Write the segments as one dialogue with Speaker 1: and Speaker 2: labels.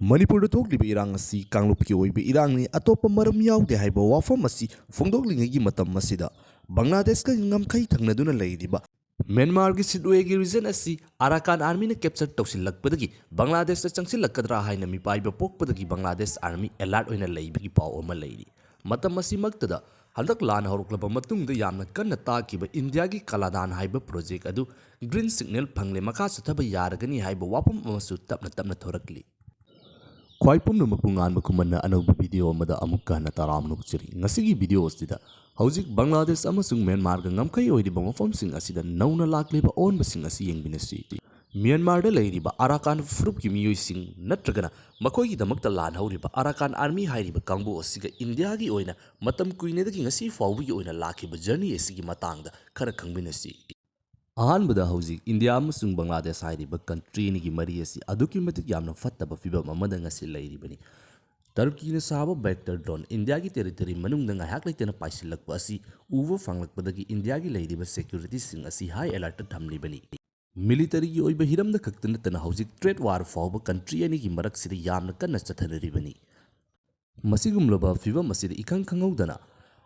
Speaker 1: Manipuri thokliba irang asi kanglupki oibe irangni atopa maram yaude haiba wafam asi fongdoklingegi matam asida Bangladesh ka ngamkai thangnaduna leiriba Myanmar gi sidwegi region asi Arakan army na capture tawsilakpadagi Bangladesh ta changsilakadra haina mipaiba pokpadagi Bangladesh army alert oina leibagi paw ama leiri matam asi maktada handak lan horoklaba matungda yamna kanna takiba India gi Kaladan haiba project adu green signal phangle makha sathaba yaragani haiba wapam amasu tapna tapna thorakli Kwai pumnamak Nganba Khuman anauba video amada amukka hana taramnu chiri ngasigi video asida hauzik Bangladesh amasung Myanmar ga ngamkai oiriba mafamsing asida nauna lakleba onbasing asi yengbinasi Myanmar da leiriba Arakan frup ki miyoising natragana makoigi damakta lan hauriba Arakan army hairiba kangbu asiga India gi oina matam kuinedagi ngasi fawbi oina lakiba journey asigi matangda khara khangbinasi अहानबदा हौजिक India अमसुंग बांग्लादेश हाइरिबा country निगी मरी असि अदुकी मतिक यामना फत्तबा फिबम अमदा ngasi leiribani Turkey saba vector drone India की territory manung danga hak leitena paisilak asi uvo fanglakpadagi India की leiriba security sing asi high alert thamlibani military की oiba hiramda kaktana tana hौजिक trade war fawba country ani की marak sida yamna kanna chathanaribani masigumloba fibam asida ikang khangaudana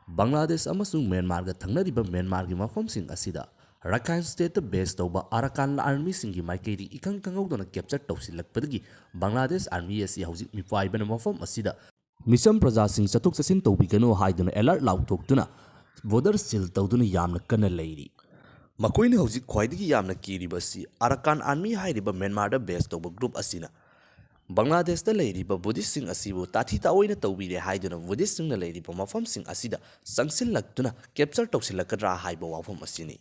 Speaker 1: Bangladesh amasung Myanmar ga thangnariba Myanmar gi mafam sing asida Arakan state based tauba Arakan army singi maikeri ikang kangaudona capture tawsilakpadagi Bangladesh army asi hauzik mipaibana mafam asida misam praja sing chatuk chasin tawbigano haiduna alert lautoktuna border seal tawduna yamna kana leiri makoina hauzik khwaidagi yamna kiriba si Arakan army hairiba Myanmar da based tauba group asina Bangladesh da leiriba Buddhist sing asibu tathi taoina tawbire haiduna Buddhist sing na leiriba mafam sing asida sangsilaktuna capture tawsilakadra haiba wafam asini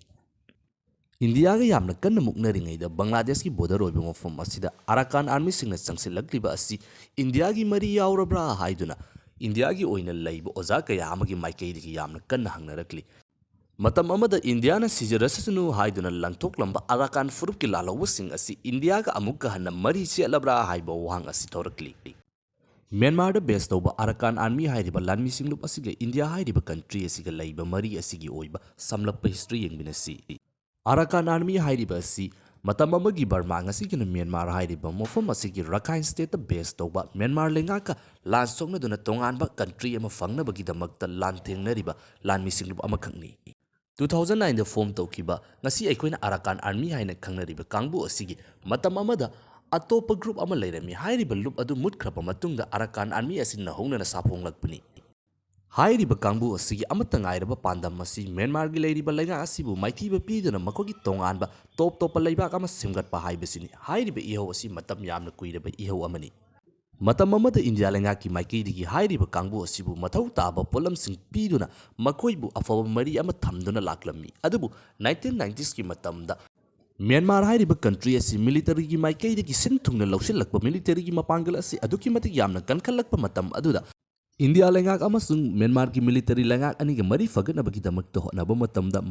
Speaker 1: India ga yamna kanna muknaringaida Bangladesh ki border oiba mafam asida Arakan army singna changsilakliba asi India gi mari yaurabra haiduna India gi oina leiba oza kaya amagi maikaidi ki yamna kanna hangnarakli matam amada India na sijarasunu haiduna langthoklamba Arakan furup ki lalawa sing asi India ga amukka hanna mari chelabra haiba wang asi thorakli Myanmar da base tauba Arakan army hairiba lanmi singlup asiga India hairiba country asiga leiba mari asigi oiba samlappa history yengbinasi Arakan army hairiba asi matam amagi Burma ngasigina Myanmar hairiba mofam asigi Rakhine state da base tauba Myanmar lengaka lan soknaduna tonganba country ama fangnabagi damakta lan thengnariba lan misinglup ama khangni 2009 da form taukiba ngasi aikoina Arakan army haina khangnariba kangbu asigi matam amada atopa group ama leirami hairiba loop adu mutkrapa matungda Arakan army asinna hongnana saphonglakpani Hairiba kangbu asigi amata ngairaba pandam asi Myanmar gi leiriba lenga asibu maithiba piduna makogi tonganba top leibak ama simgatpa haibasini hairiba iho asi matam yamna kuiraba iho amani matam amada India lenga ki maikidigi hairiba kangbu asibu mathau taba polam sing piduna makoibu afaba mari ama thamduna laklammi adubu 1990s ki matamda Myanmar hairiba country asi military gi maikidigi sinthungna lawsilakpa military gi mapangal asi aduki matik yamna kankhalakpa matam aduda India lengak amasung Myanmar ki military lengak aniga mari faganabagi damakta honaba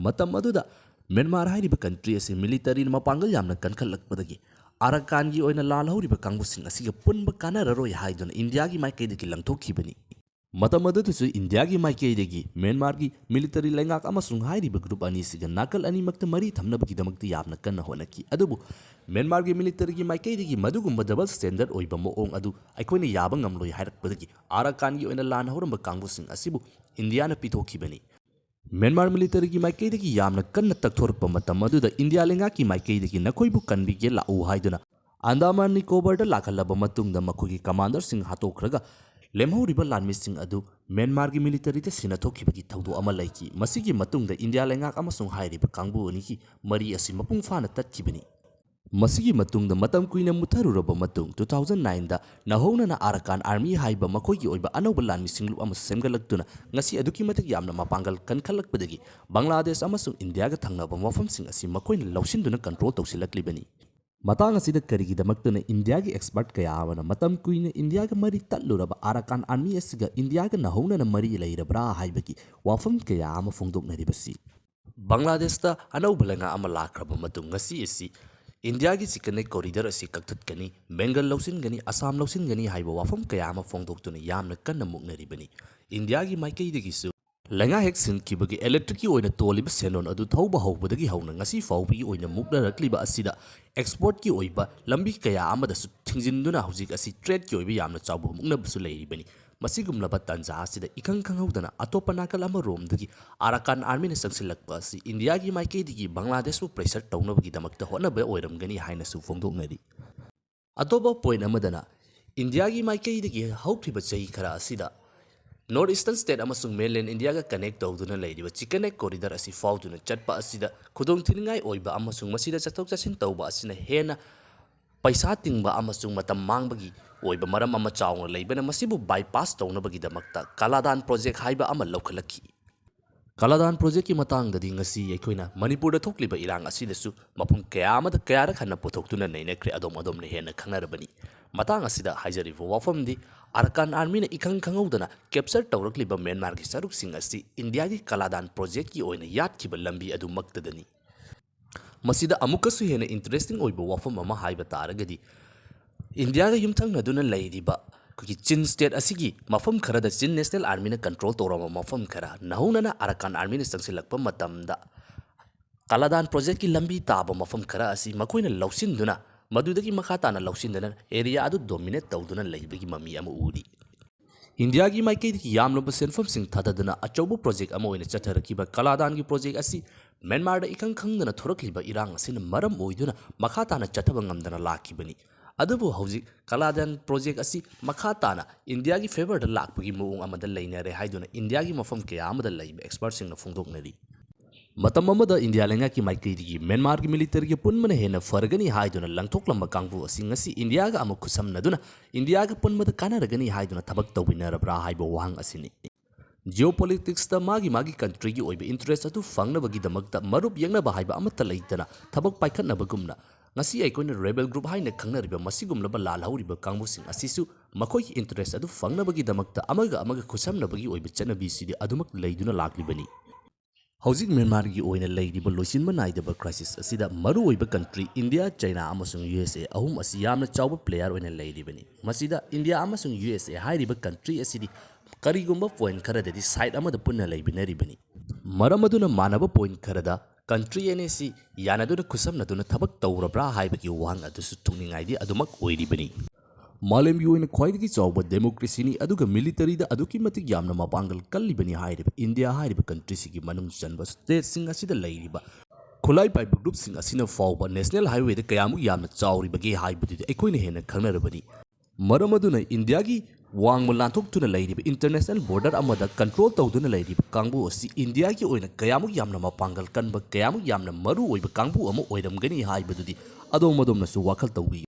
Speaker 1: matam aduda Myanmar hairiba country asi military na mapangal yamna kankhalakpadagi Arakan gi oina lalhauriba kangusing asiga punba kanararoi haiduna India gi maikaidagi langthokhibani matam adudasu India gi maikaidagi Myanmar gi military lengak amasung hairiba group ani siga nakal ani makta mari thamnabagi damakta yamna kanna honaki adubu Myanmar gi military gi maikaidagi madugumba double standard oiba moong adu aikoina yaba ngamloi hairakpadagi Arakan gi oina lan hauramba kangusing asibu India na pithokhibani Myanmar military gi maikaidagi yamna kanna takthorpa matam aduda India lenga ki maikaidagi nakoibu kanbige lau haiduna Andaman Nicobar da lakhalaba matungda makogi commander sing hatokraga lemhoriba lanmising adu Myanmar gi military ta sinathokibagi thaudo ama laiki masigi matungda India lenga amasung hairiba kangbu ani ki mari asi mapung fana tatkibani Masigi matungda matam kuina mutharuraba matung 2009 da nahonana Arakan army haiba makoigi oiba anauba lanmi singlup ama semgalaktuna ngasi aduki matik yamna mapangal kankhalakpadagi Bangladesh amasung India ga thangnaba mafam sing asi makoina lawsinduna control tawsilaklibani matang asida karigidamaktuna India gi expert kaya amana matam kuina India ga mari tatluraba Arakan army asiga India ga nahonana mari leirabra haibagi wafam kaya ama fongdoknaribasi Bangladesh ta anauba lenga ama lakraba matung ngasi asi India gi sikane corridor asi kakthutgani Bengal lawsingani Assam lawsingani haiba wafam kaya ama fongdoktuna yamna kanna muknaribani India gi maikaidagi su ꯂꯩꯉꯥꯛ ꯍꯦꯛ ꯁꯤꯟꯈꯤꯕꯒꯤ ꯏꯂꯦꯛꯇ꯭ꯔꯤꯛꯀꯤ ꯑꯣꯏꯅ ꯇꯣꯜꯂꯤꯕ ꯁꯦꯟꯗꯣꯟ ꯑꯗꯨ ꯊꯧꯕ ꯍꯧꯕꯗꯒꯤ ꯍꯧꯅ ꯉꯁꯤ ꯐꯥꯎꯕꯒꯤ ꯑꯣꯏꯅ ꯃꯨꯛꯅꯔꯛꯂꯤꯕ ꯑꯁꯤꯗ ꯑꯦꯛꯁꯄꯣꯔꯠꯀꯤ ꯑꯣꯏꯕ ꯂꯝꯕꯤ ꯀꯌꯥ ꯑꯃꯗꯁꯨ ꯊꯤꯡꯖꯤꯟꯗꯨꯅ ꯍꯧꯖꯤꯛ ꯑꯁꯤ ꯇ꯭ꯔꯦꯗꯀꯤ ꯑꯣꯏꯕ ꯌꯥꯝꯅ ꯆꯥꯎꯕ ꯃꯨꯛꯅꯕꯁꯨ ꯂꯩꯔꯤꯕꯅꯤ꯫ ꯃꯁꯤꯒꯨꯝꯂꯕ ꯇꯥꯟꯖꯥ ꯑꯁꯤꯗ ꯏꯈꯪ ꯈꯪꯍꯧꯗꯅ ꯑꯇꯣꯞꯄ ꯅꯥꯀꯜ ꯑꯃꯔꯣꯝꯗꯒꯤ ꯑꯥꯔꯥꯀꯥꯟ ꯑꯥꯔꯃꯤꯅ ꯆꯪꯁꯤꯜꯂꯛꯄ ꯑꯁꯤ ꯏꯟꯗꯤꯌꯥꯒꯤ ꯃꯥꯏꯀꯩꯗꯒꯤ ꯕꯪꯒ꯭ꯂꯥꯗꯦꯁꯄꯨ ꯄ꯭ꯔꯦꯁꯔ ꯇꯧꯅꯕꯒꯤꯗꯃꯛꯇ ꯍꯣꯠꯅꯕ ꯑꯣꯏꯔꯝꯒꯅꯤ ꯍꯥꯏꯅꯁꯨ ꯐꯣꯡꯗꯣꯛꯅꯔꯤ꯫ ꯑꯇꯣꯞꯄ ꯄꯣꯏꯟꯠ ꯑꯃꯗꯅ ꯏꯟꯗꯤꯌꯥꯒꯤ ꯃꯥꯏꯀꯩꯗꯒꯤ ꯍꯧꯈꯤꯕ ꯆꯍꯤ ꯈꯔ ꯑꯁꯤꯗ ꯅꯣꯔꯠ ꯏꯁꯇꯔꯟ ꯁ꯭ꯇꯦꯠ ꯑꯃꯁꯨꯡ ꯃꯦꯟꯂꯦꯟ ꯏꯟꯗꯤꯌꯥꯒ ꯀꯅꯦꯛ ꯇꯧꯗꯨꯅ ꯂꯩꯔꯤꯕ ꯆꯤꯀꯟ ꯅꯦꯛ ꯀꯣꯔꯤꯗꯔ ꯑꯁꯤ ꯐꯥꯎꯗꯨꯅ ꯆꯠꯄ ꯑꯁꯤꯗ ꯈꯨꯗꯣꯡꯊꯤꯅꯤꯡꯉꯥꯏ ꯑꯣꯏꯕ ꯑꯃꯁꯨꯡ ꯃꯁꯤꯗ ꯆꯠꯊꯣꯛ ꯆꯠꯁꯤꯟ ꯇꯧꯕ ꯑꯁꯤꯅ ꯍꯦꯟꯅ ꯄꯩꯁꯥ ꯇꯤꯡꯕ ꯑꯃꯁꯨꯡ ꯃꯇꯝ ꯃꯥꯡꯕꯒꯤ ꯑꯣꯏꯕ ꯃꯔꯝ ꯑꯃ ꯆꯥꯎꯅ ꯂꯩꯕꯅ ꯃꯁꯤꯕꯨ ꯕꯥꯏꯄꯥꯁ ꯇꯧꯅꯕꯒꯤꯗꯃꯛꯇ ꯀꯂꯥꯗꯥꯟ ꯄ꯭ꯔꯣꯖꯦꯛ ꯍꯥꯏꯕ ꯑꯃ ꯂꯧꯈꯠꯂꯛꯈꯤ꯫ ꯀꯂꯥꯗꯥꯟ ꯄ꯭ꯔꯣꯖꯦꯛꯀꯤ ꯃꯇꯥꯡꯗꯗꯤ ꯉꯁꯤ ꯑꯩꯈꯣꯏꯅ ꯃꯅꯤꯄꯨꯔꯗ ꯊꯣꯛꯂꯤꯕ ꯏꯔꯥꯡ ꯑꯁꯤꯗꯁꯨ ꯃꯐꯝ ꯀꯌꯥ ꯑꯃꯗ ꯀꯌꯥꯔꯛ ꯍꯟꯅ ꯄꯨꯊꯣꯛꯇꯨꯅ ꯅꯩꯅꯈ꯭ꯔꯦ ꯑꯗꯣꯝꯅ ꯍꯦꯟꯅ ꯈꯪꯅꯔꯕꯅꯤ꯫ ꯃꯇꯥꯡ ꯑꯁꯤꯗ ꯍꯥꯏꯖꯔꯤꯕ ꯋꯥꯐꯝꯗꯤ ꯑꯥꯔꯥꯀꯥꯟ ꯑꯥꯔꯃꯤꯅ ꯏꯈꯪ ꯈꯪꯍꯧꯗꯅ ꯀꯦꯞꯆꯔ ꯇꯧꯔꯛꯂꯤꯕ ꯃ꯭ꯌꯥꯟꯃꯥꯔꯒꯤ ꯁꯔꯨꯛꯁꯤꯡ ꯑꯁꯤ ꯏꯟꯗꯤꯌꯥꯒꯤ ꯀꯂꯥꯗꯥꯟ ꯄ꯭ꯔꯣꯖꯦꯛꯀꯤ ꯑꯣꯏꯅ ꯌꯥꯠꯈꯤꯕ ꯂꯝꯕꯤ ꯑꯗꯨꯃꯛꯇꯗꯅꯤ꯫ ꯃꯁꯤꯗ ꯑꯃꯨꯛꯀꯁꯨ ꯍꯦꯟꯅ ꯏꯟꯇꯔꯦꯁꯇꯤꯡ ꯑꯣꯏꯕ ꯋꯥꯐꯝ ꯑꯃ ꯍꯥꯏꯕ ꯇꯥꯔꯒꯗꯤ ꯏꯟꯗꯤꯌꯥꯒ ꯌꯨꯝꯊꯪꯅꯗꯨꯅ ꯂꯩꯔꯤꯕ ꯆꯤꯟ ꯁ꯭ꯇꯦꯠ ꯑꯁꯤꯒꯤ ꯃꯐꯝ ꯈꯔꯗ ꯆꯤꯟ ꯅꯦꯁꯅꯦꯜ ꯑꯥꯔꯃꯤꯅ ꯀꯟꯇ꯭ꯔꯣꯜ ꯇꯧꯔꯝꯕ ꯃꯐꯝ ꯈꯔ ꯅꯧꯍꯧꯅꯅ ꯑꯥꯔꯥꯀꯥꯟ ꯑꯥꯔꯃꯤꯅ ꯆꯪꯁꯤꯜꯂꯛꯄ ꯃꯇꯝꯗ ꯀꯂꯥꯗꯥꯟ ꯄ꯭ꯔꯣꯖꯦꯛꯀꯤ ꯂꯝꯕꯤ ꯇꯥꯕ ꯃꯐꯝ ꯈꯔ ꯑꯁꯤ ꯃꯈꯣꯏꯅ ꯂꯧꯁꯤꯟꯗꯨꯅ ꯃꯗꯨꯗꯒꯤ ꯃꯈꯥ ꯇꯥꯅ ꯂꯧꯁꯤꯟꯗꯨꯅ ꯑꯦꯔꯤꯌꯥ ꯑꯗꯨ ꯗꯣꯃꯤꯅꯦꯠ ꯇꯧꯗꯨꯅ ꯂꯩꯕꯒꯤ ꯃꯃꯤ ꯑꯃ ꯎꯔꯤ꯫ ꯏꯟꯗꯤꯌꯥꯒꯤ ꯃꯥꯏꯀꯩꯗꯒꯤ ꯌꯥꯝꯂꯕ ꯁꯦꯟꯐꯝꯁꯤꯡ ꯊꯥꯗꯗꯨꯅ ꯑꯆꯧꯕ ꯄ꯭ꯔꯣꯖꯦꯛ ꯑꯃ ꯑꯣꯏꯅ ꯆꯠꯊꯔꯛꯈꯤꯕ ꯀꯂꯥꯗꯥꯟꯒꯤ ꯄ꯭ꯔꯣꯖꯦꯛ ꯑꯁꯤ ꯃ꯭ꯌꯥꯟꯃꯥꯔꯗ ꯏꯈꯪ ꯈꯪꯗꯅ ꯊꯣꯔꯛꯂꯤꯕ ꯏꯔꯥꯡ ꯑꯁꯤꯅ ꯃꯔꯝ ꯑꯣꯏꯗꯨꯅ ꯃꯈꯥ ꯇꯥꯅ ꯆꯠꯊꯕ ꯉꯝꯗꯅ ꯂꯥꯛꯈꯤꯕꯅꯤ꯫ ꯑꯗꯨꯕꯨ ꯍꯧꯖꯤꯛ ꯀꯂꯥꯗꯥꯟ ꯄ꯭ꯔꯣꯖꯦꯛ ꯑꯁꯤ ꯃꯈꯥ ꯇꯥꯅ ꯏꯟꯗꯤꯌꯥꯒꯤ ꯐꯦꯚꯔꯗ ꯂꯥꯛꯄꯒꯤ ꯃꯑꯣꯡ ꯑꯃꯗ ꯂꯩꯅꯔꯦ ꯍꯥꯏꯗꯨꯅ ꯏꯟꯗꯤꯌꯥꯒꯤ ꯃꯐꯝ ꯀꯌꯥ ꯑꯃꯗ ꯂꯩꯕ ꯑꯦꯛꯁꯄꯔꯠꯁꯤꯡꯅ ꯐꯣꯡꯗꯣꯛꯅꯔꯤ꯫ ꯃꯇꯝ ꯑꯃꯗ ꯏꯟꯗꯤꯌꯥ ꯂꯩꯉꯥꯛꯀꯤ ꯃꯥꯏꯀꯩꯗꯒꯤ ꯃ꯭ꯌꯥꯟꯃꯥꯔꯒꯤ ꯃꯤꯂꯤꯇꯔꯤꯒ ꯄꯨꯟꯕꯅ ꯍꯦꯟꯅ ꯐꯔꯒꯅꯤ ꯍꯥꯏꯗꯨꯅ ꯂꯪꯊꯣꯛꯂꯝꯕ ꯀꯥꯡꯕꯨ ꯑꯁꯤ ꯉꯁꯤ ꯏꯟꯗꯤꯌꯥꯒ ꯑꯃꯨꯛ ꯈꯨꯠꯁꯝꯅꯗꯨꯅ ꯏꯟꯗꯤꯌꯥꯒ ꯄꯨꯟꯕꯗ ꯀꯥꯟꯅꯔꯒꯅꯤ ꯍꯥꯏꯗꯨꯅ ꯊꯕꯛ ꯇꯧꯃꯤꯟꯅꯔꯕ꯭ꯔꯥ ꯍꯥꯏꯕ ꯋꯥꯍꯪ ꯑꯁꯤꯅꯤ꯫ ꯖꯤꯑꯣꯄꯣꯂꯤꯇꯤꯛꯁꯇ ꯃꯥꯒꯤ ꯀꯟꯇ꯭ꯔꯤꯒꯤ ꯑꯣꯏꯕ ꯏꯟꯇꯔꯦꯁ ꯑꯗꯨ ꯐꯪꯅꯕꯒꯤꯗꯃꯛꯇ ꯃꯔꯨꯞ ꯌꯦꯛꯅꯕ ꯍꯥꯏꯕ ꯑꯃꯠꯇ ꯂꯩꯇꯅ ꯊꯕꯛ ꯄꯥꯏꯈꯠꯅꯕꯒꯨꯝꯅ ꯉꯁꯤ ꯑꯩꯈꯣꯏꯅ ꯔꯦꯕꯦꯜ ꯒ꯭ꯔꯨꯞ ꯍꯥꯏꯅ ꯈꯪꯅꯔꯤꯕ ꯃꯁꯤꯒꯨꯝꯂꯕ ꯂꯥꯜꯍꯧꯔꯤꯕ ꯀꯥꯡꯕꯨꯁꯤꯡ ꯑꯁꯤꯁꯨ ꯃꯈꯣꯏꯒꯤ ꯏꯟꯇꯔꯦꯁ ꯑꯗꯨ ꯐꯪꯅꯕꯒꯤꯗꯃꯛꯇ ꯑꯃꯒ ꯈꯨꯠꯁꯝꯅꯕꯒꯤ ꯑꯣꯏꯕ ꯆꯠꯅꯕꯤꯁꯤꯗꯤ ꯑꯗꯨꯃꯛ ꯂꯩꯗꯨꯅ ꯂꯥꯛꯂꯤꯕꯅꯤ꯫ ꯍꯧꯖꯤꯛ ꯃ꯭ꯌꯥꯟꯃꯥꯔꯒꯤ ꯑꯣꯏꯅ ꯂꯩꯔꯤꯕ ꯂꯣꯏꯁꯤꯟꯕ ꯅꯥꯏꯗꯕ ꯀ꯭ꯔꯥꯏꯁꯤꯁ ꯑꯁꯤꯗ ꯃꯔꯨꯑꯣꯏꯕ ꯀꯟꯇ꯭ꯔꯤ ꯏꯟꯗꯤꯌꯥ, ꯆꯥꯏꯅꯥ ꯑꯃꯁꯨꯡ USA ꯑꯍꯨꯝ ꯑꯁꯤ ꯌꯥꯝꯅ ꯆꯥꯎꯕ ꯄ꯭ꯂꯦꯌꯔ ꯑꯣꯏꯅ ꯂꯩꯔꯤꯕꯅꯤ꯫ ꯃꯁꯤꯗ ꯏꯟꯗꯤꯌꯥ ꯑꯃꯁꯨꯡ USA ꯍꯥꯏꯔꯤꯕ ꯀꯟꯇ꯭ꯔꯤ ꯑꯁꯤꯗꯤ ꯀꯔꯤꯒꯨꯝꯕ ꯄꯣꯏꯟꯠ ꯈꯔꯗꯗꯤ ꯁꯥꯏꯠ ꯑꯃꯗ ꯄꯨꯟꯅ ꯂꯩꯃꯤꯟꯅꯔꯤꯕꯅꯤ꯫ ꯃꯔꯝ ꯑꯗꯨꯅ ꯃꯥꯟꯅꯕ ꯄꯣꯏꯟꯠ ꯈꯔꯗ ꯀꯟꯇ꯭ꯔꯤ ꯑꯅꯤꯁꯤ ꯌꯥꯅꯗꯨꯅ ꯈꯨꯠꯁꯝꯅꯗꯨꯅ ꯊꯕꯛ ꯇꯧꯔꯕ꯭ꯔꯥ ꯍꯥꯏꯕꯒꯤ ꯋꯥꯍꯪ ꯑꯗꯨꯁꯨ ꯊꯣꯛꯅꯤꯡꯉꯥꯏꯗꯤ ꯑꯗꯨꯃꯛ ꯑꯣꯏꯔꯤꯕꯅꯤ꯫ ꯃꯥꯂꯦꯝꯒꯤ ꯑꯣꯏꯅ ꯈ꯭ꯋꯥꯏꯗꯒꯤ ꯆꯥꯎꯕ ꯗꯦꯃꯣꯀ꯭ꯔꯦꯁꯤꯅꯤ ꯑꯗꯨꯒ ꯃꯤꯂꯤꯇꯔꯤꯗ ꯑꯗꯨꯛꯀꯤ ꯃꯇꯤꯛ ꯌꯥꯝꯅ ꯃꯄꯥꯡꯒꯜ ꯀꯜꯂꯤꯕꯅꯤ ꯍꯥꯏꯔꯤꯕ ꯏꯟꯗꯤꯌꯥ ꯍꯥꯏꯔꯤꯕ ꯀꯟꯇ꯭ꯔꯤꯁꯤꯒꯤ ꯃꯅꯨꯡ ꯆꯟꯕ ꯁ꯭ꯇꯦꯠꯁꯤꯡ ꯑꯁꯤꯗ ꯂꯩꯔꯤꯕ ꯈꯨꯠꯂꯥꯏ ꯄꯥꯏꯕ ꯒ꯭ꯔꯨꯞꯁꯤꯡ ꯑꯁꯤꯅ ꯐꯥꯎꯕ ꯅꯦꯁꯅꯦꯜ ꯍꯥꯏꯋꯦꯗ ꯀꯌꯥꯃꯨꯛ ꯌꯥꯝꯅ ꯆꯥꯎꯔꯤꯕꯒꯦ ꯍꯥꯏꯕꯗꯨꯗꯤ ꯑꯩꯈꯣꯏꯅ ꯍꯦꯟꯅ ꯈꯪꯅꯔꯕꯅꯤ꯫ ꯃꯔꯝ ꯑꯗꯨꯅ ꯏꯟꯗꯤꯌꯥꯒꯤ ꯋꯥꯡꯃ ꯂꯥꯟꯊꯣꯛꯇꯨꯅ ꯂꯩꯔꯤꯕ ꯏꯟꯇꯔꯅꯦꯁꯅꯦꯜ ꯕꯣꯔꯗꯔ ꯑꯃꯗ ꯀꯟꯇ꯭ꯔꯣꯜ ꯇꯧꯗꯨꯅ ꯂꯩꯔꯤꯕ ꯀꯥꯡꯕꯨ ꯑꯁꯤ ꯏꯟꯗꯤꯌꯥꯒꯤ ꯑꯣꯏꯅ ꯀꯌꯥꯃꯨꯛ ꯌꯥꯝꯅ ꯃꯄꯥꯡꯒꯜ ꯀꯟꯕ, ꯀꯌꯥꯃꯨꯛ ꯌꯥꯝꯅ ꯃꯔꯨ ꯑꯣꯏꯕ ꯀꯥꯡꯕꯨ ꯑꯃ ꯑꯣꯏꯔꯝꯒꯅꯤ ꯍꯥꯏꯕꯗꯨꯗꯤ ꯑꯗꯣꯝꯅꯁꯨ ꯋꯥꯈꯜ ꯇꯧꯕꯤꯌꯨ꯫